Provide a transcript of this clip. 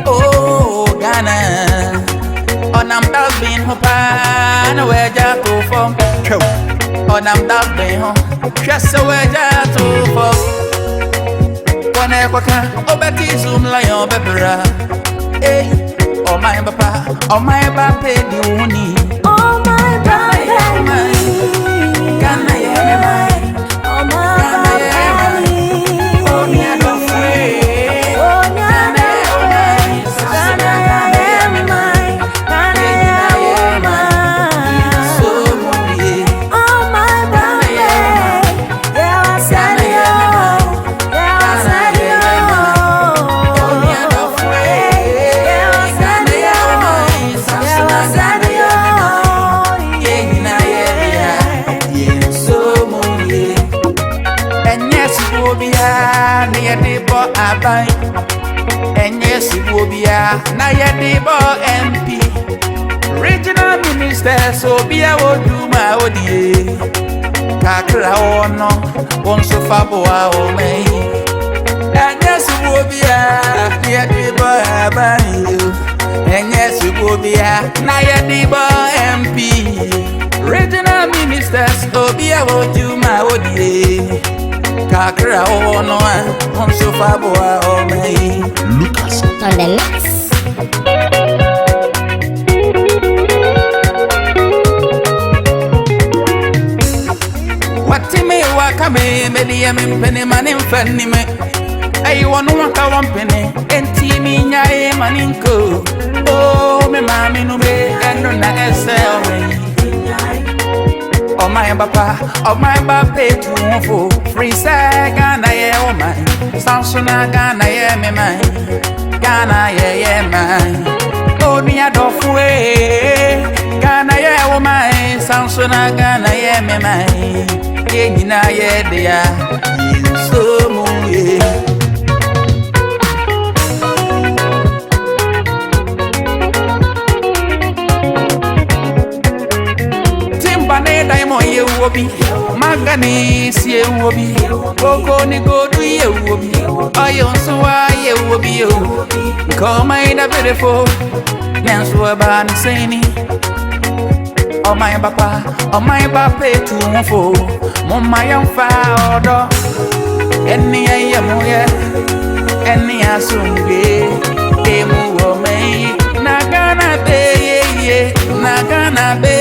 Oh, Ghana. On I'm dustbin, hopa, no where Jaco from. On I'm dustbin, just so where Jaco from. One ever can, oh, Betty Zoom, lion, Bebera. Eh, oh, my papa, oh, my papa, you need. Oh, my papa, Ghana, yeah, oh, my papa. And yes, it will be a Nayadibo MP, regional minister, so be I will do my ODA. Kakra or no, one so far, oh, me. And yes, it will be a Nayadibo Abayu. And yes, it will be a Nayadibo MP, regional minister, so be I will do my ODA. Kakra oh no one so far boy oh me Lucas on the mix. What me wakame me dia me penny man in fanny me I want waka one penny enti mi nyae maninko oh me mami no be endo na esel me oh my papa to for free say Ghana yeah oh my Samson Ghana yeah me mine Ghana yeah mine oh me adofwe Ghana yeah oh my Samson Ghana yeah me mine yeah nyina yeah dia so mu yeah Diamond ye wobi Magani ye wobi Koko ni godu ye wobi Ayon suwa ye wobi yo Koma ida beautiful Nensu eba ni seni Oh my papa tu mfo Mama yamfa odo Eni ya muye Eni ya sunge Emu wo mei Nagana be ye Nagana be